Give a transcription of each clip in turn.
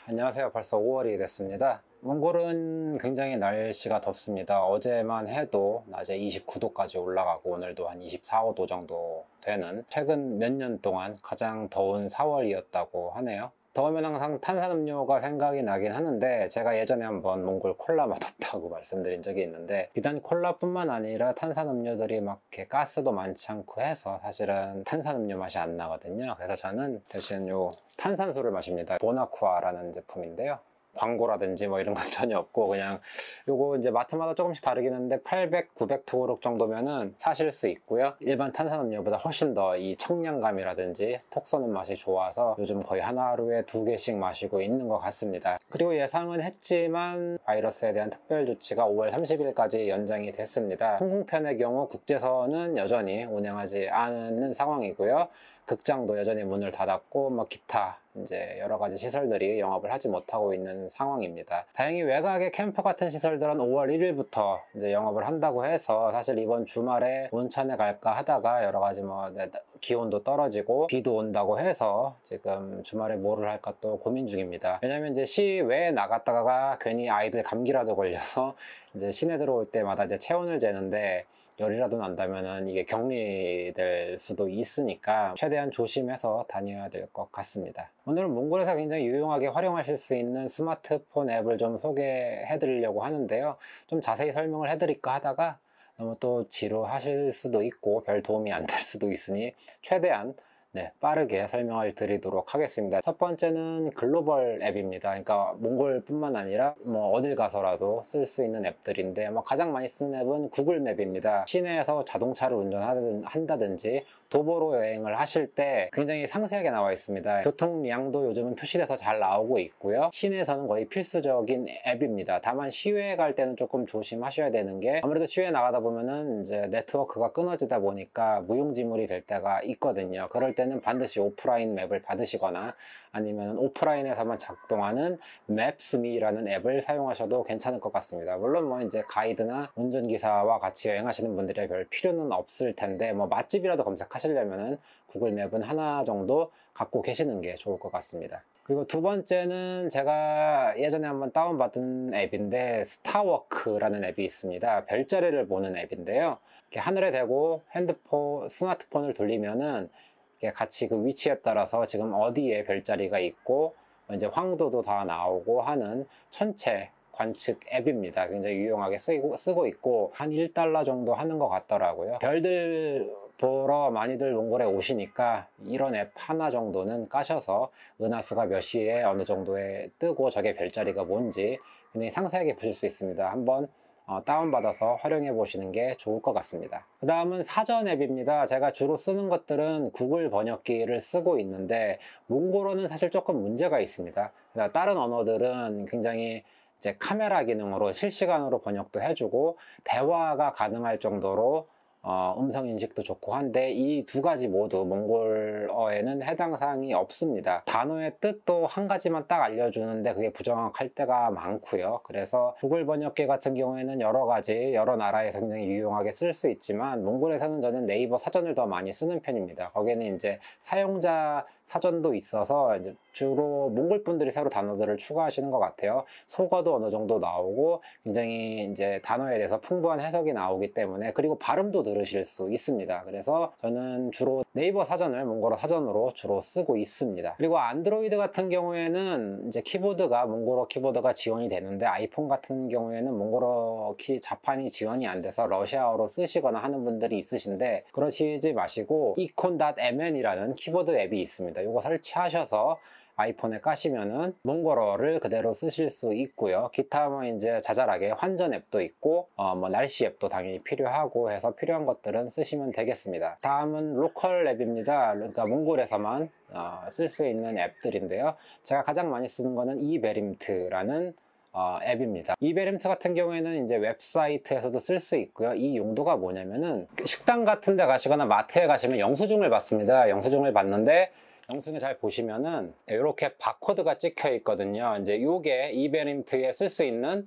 안녕하세요. 벌써 5월이 됐습니다. 몽골은 굉장히 날씨가 덥습니다. 어제만 해도 낮에 29도까지 올라가고 오늘도 한 24, 5도 정도 되는 최근 몇 년 동안 가장 더운 4월이었다고 하네요. 더우면 항상 탄산음료가 생각이 나긴 하는데, 제가 예전에 한번 몽골 콜라 맛없다고 말씀드린 적이 있는데, 비단 콜라뿐만 아니라 탄산음료들이 막 이렇게 가스도 많지 않고 해서 사실은 탄산음료 맛이 안 나거든요. 그래서 저는 대신 요 탄산수를 마십니다. 보나쿠아라는 제품인데요. 광고라든지 뭐 이런 건 전혀 없고, 그냥 요거 이제 마트마다 조금씩 다르긴 한데 800, 900 토록 정도면은 사실 수 있고요. 일반 탄산음료보다 훨씬 더 이 청량감이라든지 톡 쏘는 맛이 좋아서 요즘 거의 하루에 2개씩 마시고 있는 것 같습니다. 그리고 예상은 했지만 바이러스에 대한 특별 조치가 5월 30일까지 연장이 됐습니다. 항공편의 경우 국제선은 여전히 운행하지 않는 상황이고요. 극장도 여전히 문을 닫았고, 뭐 기타 이제 여러 가지 시설들이 영업을 하지 못하고 있는 상황입니다. 다행히 외곽의 캠프 같은 시설들은 5월 1일부터 이제 영업을 한다고 해서, 사실 이번 주말에 온천에 갈까 하다가 여러 가지 뭐 기온도 떨어지고 비도 온다고 해서 지금 주말에 뭐를 할까 또 고민 중입니다. 왜냐면 이제 시외에 나갔다가 괜히 아이들 감기라도 걸려서 이제 시내 들어올 때마다 이제 체온을 재는데 열이라도 난다면은 이게 격리될 수도 있으니까 최대한 조심해서 다녀야 될 것 같습니다. 오늘은 몽골에서 굉장히 유용하게 활용하실 수 있는 스마트폰 앱을 좀 소개해 드리려고 하는데요. 좀 자세히 설명을 해 드릴까 하다가 너무 또 지루하실 수도 있고 별 도움이 안 될 수도 있으니 최대한 빠르게 설명을 드리도록 하겠습니다. 첫 번째는 글로벌 앱입니다. 그러니까 몽골뿐만 아니라 뭐 어딜 가서라도 쓸 수 있는 앱들인데, 뭐 가장 많이 쓰는 앱은 구글 맵입니다. 시내에서 자동차를 운전한다든지 도보로 여행을 하실 때 굉장히 상세하게 나와 있습니다. 교통량도 요즘은 표시돼서 잘 나오고 있고요. 시내에서는 거의 필수적인 앱입니다. 다만 시외에 갈 때는 조금 조심하셔야 되는 게, 아무래도 시외에 나가다 보면은 이제 네트워크가 끊어지다 보니까 무용지물이 될 때가 있거든요. 그럴 때는 반드시 오프라인 맵을 받으시거나 아니면 오프라인에서만 작동하는 맵스미라는 앱을 사용하셔도 괜찮을 것 같습니다. 물론 뭐 이제 가이드나 운전기사와 같이 여행하시는 분들이 별 필요는 없을 텐데, 뭐 맛집이라도 검색하시려면은 구글 맵은 하나 정도 갖고 계시는 게 좋을 것 같습니다. 그리고 두 번째는 제가 예전에 한번 다운받은 앱인데, 스타워크라는 앱이 있습니다. 별자리를 보는 앱인데요. 이렇게 하늘에 대고 스마트폰을 돌리면은 이렇게 같이 그 위치에 따라서 지금 어디에 별자리가 있고 이제 황도도 다 나오고 하는 천체 관측 앱입니다. 굉장히 유용하게 쓰고 있고 한 1달러 정도 하는 것 같더라고요. 별들 보러 많이들 몽골에 오시니까 이런 앱 하나 정도는 까셔서 은하수가 몇 시에 어느 정도에 뜨고 저게 별자리가 뭔지 굉장히 상세하게 보실 수 있습니다. 한번 다운받아서 활용해 보시는 게 좋을 것 같습니다. 그 다음은 사전 앱입니다. 제가 주로 쓰는 것들은 구글 번역기를 쓰고 있는데, 몽골어는 사실 조금 문제가 있습니다. 다른 언어들은 굉장히 이제 카메라 기능으로 실시간으로 번역도 해주고 대화가 가능할 정도로 음성 인식도 좋고 한데, 이 두 가지 모두 몽골어에는 해당 사항이 없습니다. 단어의 뜻도 한 가지만 딱 알려주는데 그게 부정확할 때가 많고요. 그래서 구글 번역기 같은 경우에는 여러 나라에서 굉장히 유용하게 쓸 수 있지만, 몽골에서는 저는 네이버 사전을 더 많이 쓰는 편입니다. 거기는 이제 사용자 사전도 있어서 이제 주로 몽골 분들이 새로 단어들을 추가하시는 것 같아요. 속어도 어느 정도 나오고 굉장히 이제 단어에 대해서 풍부한 해석이 나오기 때문에, 그리고 발음도 들으실 수 있습니다. 그래서 저는 주로 네이버 사전을 몽골어 사전으로 주로 쓰고 있습니다. 그리고 안드로이드 같은 경우에는 이제 몽골어 키보드가 지원이 되는데, 아이폰 같은 경우에는 몽골어 자판이 지원이 안 돼서 러시아어로 쓰시거나 하는 분들이 있으신데, 그러시지 마시고 icon.mn이라는 키보드 앱이 있습니다. 이거 설치하셔서 아이폰에 까시면은 몽골어를 그대로 쓰실 수 있고요. 기타 뭐 이제 자잘하게 환전 앱도 있고 뭐 날씨 앱도 당연히 필요하고 해서 필요한 것들은 쓰시면 되겠습니다. 다음은 로컬 앱입니다. 그러니까 몽골에서만 쓸 수 있는 앱들인데요. 제가 가장 많이 쓰는 거는 이베림트라는 앱입니다. 이베림트 같은 경우에는 이제 웹사이트에서도 쓸 수 있고요. 이 용도가 뭐냐면은 식당 같은 데 가시거나 마트에 가시면 영수증을 받습니다. 영수증을 받는데, 영수증을 잘 보시면은 이렇게 바코드가 찍혀 있거든요. 이제 요게 이베림트에 쓸 수 있는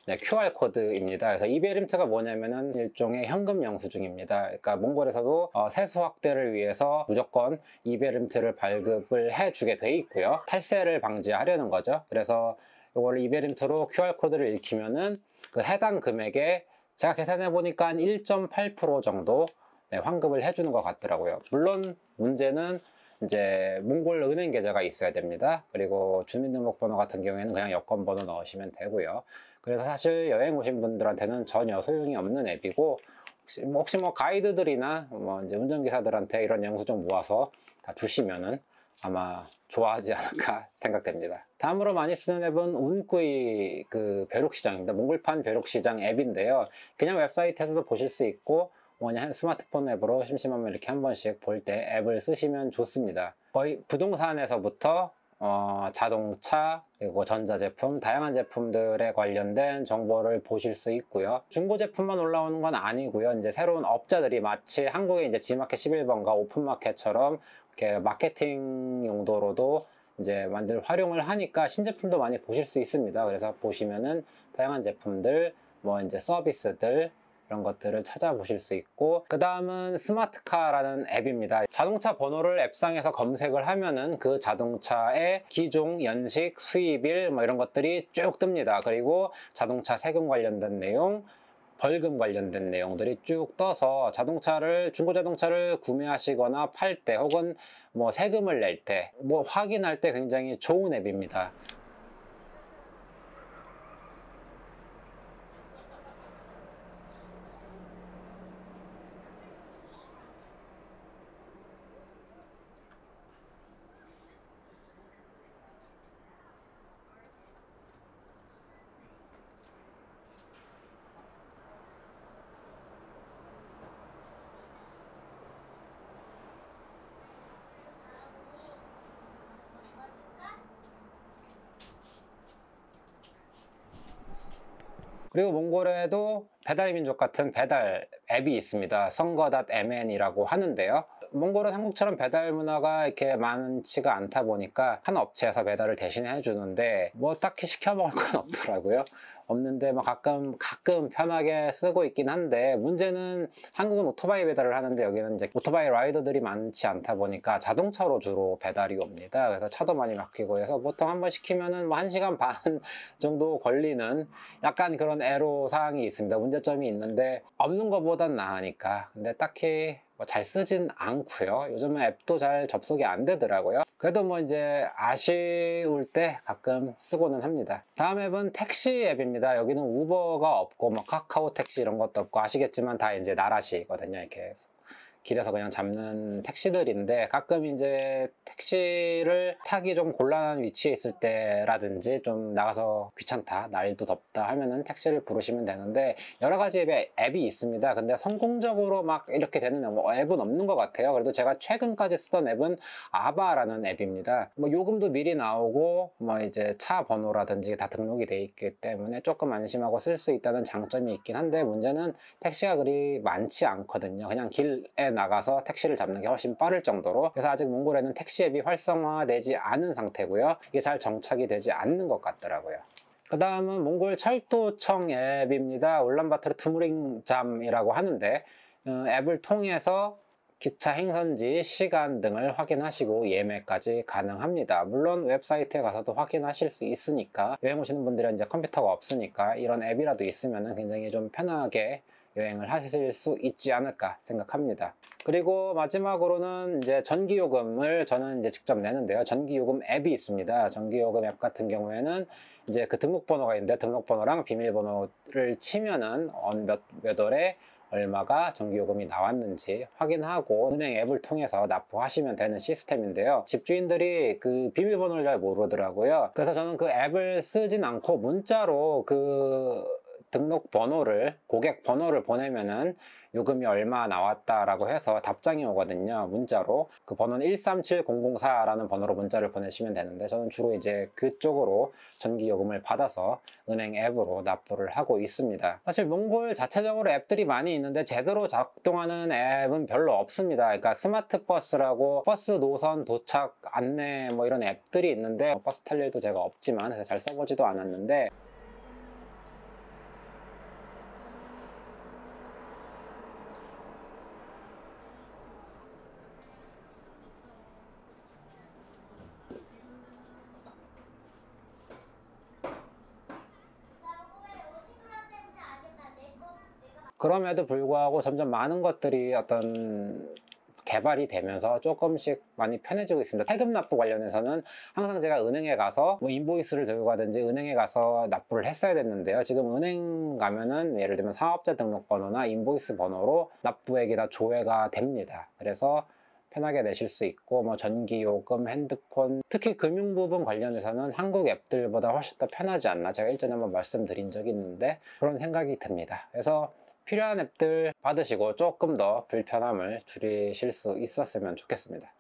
네, QR코드입니다. 그래서 이베리미터가 뭐냐면은 일종의 현금 영수증입니다. 그러니까 몽골에서도 세수 확대를 위해서 무조건 이베리미터를 발급을 해주게 돼 있고요. 탈세를 방지하려는 거죠. 그래서 이걸 이베리미터로 QR코드를 읽히면은 그 해당 금액에 제가 계산해 보니까 한 1.8% 정도 네, 환급을 해주는 것 같더라고요. 물론 문제는 이제 몽골 은행 계좌가 있어야 됩니다. 그리고 주민등록번호 같은 경우에는 그냥 여권번호 넣으시면 되고요. 그래서 사실 여행 오신 분들한테는 전혀 소용이 없는 앱이고, 혹시 뭐 가이드들이나 뭐 이제 운전기사들한테 이런 영수증 모아서 다 주시면은 아마 좋아하지 않을까 생각됩니다. 다음으로 많이 쓰는 앱은 운꾸이 그 벼룩시장입니다. 몽골판 벼룩시장 앱인데요. 그냥 웹사이트에서도 보실 수 있고, 뭐냐 스마트폰 앱으로 심심하면 이렇게 한 번씩 볼 때 앱을 쓰시면 좋습니다. 거의 부동산에서부터 자동차, 그리고 전자제품, 다양한 제품들에 관련된 정보를 보실 수 있고요. 중고 제품만 올라오는 건 아니고요. 이제 새로운 업자들이 마치 한국의 이제 지마켓 11번가 오픈마켓처럼 이렇게 마케팅 용도로도 이제 만들 활용을 하니까 신제품도 많이 보실 수 있습니다. 그래서 보시면은 다양한 제품들, 뭐 이제 서비스들, 이런 것들을 찾아보실 수 있고, 그 다음은 스마트카라는 앱입니다. 자동차 번호를 앱상에서 검색을 하면은 그 자동차의 기종, 연식, 수입일 뭐 이런 것들이 쭉 뜹니다. 그리고 자동차 세금 관련된 내용, 벌금 관련된 내용들이 쭉 떠서 중고 자동차를 구매하시거나 팔 때 혹은 뭐 세금을 낼 때 뭐 확인할 때 굉장히 좋은 앱입니다. 그리고 몽골에도 배달민족 같은 배달 앱이 있습니다. 선거.mn이라고 하는데요. 몽골은 한국처럼 배달 문화가 이렇게 많지가 않다 보니까 한 업체에서 배달을 대신해 주는데 뭐 딱히 시켜 먹을 건 없더라고요. 없는데 뭐 가끔 편하게 쓰고 있긴 한데, 문제는 한국은 오토바이 배달을 하는데 여기는 이제 오토바이 라이더들이 많지 않다 보니까 자동차로 주로 배달이 옵니다. 그래서 차도 많이 막히고 해서 보통 한번 시키면은 뭐 1시간 반 정도 걸리는 약간 그런 애로사항이 있습니다. 문제점이 있는데 없는 것보단 나으니까. 근데 딱히 뭐 잘 쓰진 않고요. 요즘은 앱도 잘 접속이 안 되더라고요. 그래도 뭐 이제 아쉬울 때 가끔 쓰고는 합니다. 다음 앱은 택시 앱입니다. 여기는 우버가 없고 뭐 카카오 택시 이런 것도 없고, 아시겠지만 다 이제 나라시거든요. 이렇게 길에서 그냥 잡는 택시들인데, 가끔 이제 택시를 타기 좀 곤란한 위치에 있을 때라든지 좀 나가서 귀찮다, 날도 덥다 하면은 택시를 부르시면 되는데, 여러 가지 앱이 있습니다. 근데 성공적으로 막 이렇게 되는 앱은 없는 것 같아요. 그래도 제가 최근까지 쓰던 앱은 아바라는 앱입니다. 뭐 요금도 미리 나오고 뭐 이제 차 번호라든지 다 등록이 돼 있기 때문에 조금 안심하고 쓸 수 있다는 장점이 있긴 한데, 문제는 택시가 그리 많지 않거든요. 그냥 길에 나가서 택시를 잡는 게 훨씬 빠를 정도로. 그래서 아직 몽골에는 택시 앱이 활성화되지 않은 상태고요. 이게 잘 정착이 되지 않는 것 같더라고요. 그 다음은 몽골 철도청 앱입니다. 울란바토르 투무링잠이라고 하는데, 앱을 통해서 기차 행선지, 시간 등을 확인하시고 예매까지 가능합니다. 물론 웹사이트에 가서도 확인하실 수 있으니까, 여행 오시는 분들은 이제 컴퓨터가 없으니까 이런 앱이라도 있으면 굉장히 좀 편하게 여행을 하실 수 있지 않을까 생각합니다. 그리고 마지막으로는 이제 전기요금을 저는 이제 직접 내는데요. 전기요금 앱이 있습니다. 전기요금 앱 같은 경우에는 이제 그 등록번호가 있는데, 등록번호랑 비밀번호를 치면은 몇 월에 얼마가 전기요금이 나왔는지 확인하고 은행 앱을 통해서 납부하시면 되는 시스템인데요. 집주인들이 그 비밀번호를 잘 모르더라고요. 그래서 저는 그 앱을 쓰진 않고 문자로 그 고객 번호를 보내면은 요금이 얼마 나왔다라고 해서 답장이 오거든요. 문자로. 그 번호는 137004라는 번호로 문자를 보내시면 되는데, 저는 주로 이제 그쪽으로 전기요금을 받아서 은행 앱으로 납부를 하고 있습니다. 사실 몽골 자체적으로 앱들이 많이 있는데 제대로 작동하는 앱은 별로 없습니다. 그러니까 스마트 버스라고 버스 노선 도착 안내 뭐 이런 앱들이 있는데, 버스 탈 일도 제가 없지만 잘 써보지도 않았는데, 그럼에도 불구하고 점점 많은 것들이 어떤 개발이 되면서 조금씩 많이 편해지고 있습니다. 세금 납부 관련해서는 항상 제가 은행에 가서 뭐 인보이스를 들고 가든지 은행에 가서 납부를 했어야 됐는데요. 지금 은행 가면은 예를 들면 사업자 등록번호나 인보이스 번호로 납부액이나 조회가 됩니다. 그래서 편하게 내실 수 있고, 뭐 전기요금, 핸드폰, 특히 금융 부분 관련해서는 한국 앱들보다 훨씬 더 편하지 않나, 제가 일전에 한번 말씀드린 적이 있는데 그런 생각이 듭니다. 그래서 필요한 앱들 받으시고 조금 더 불편함을 줄이실 수 있었으면 좋겠습니다.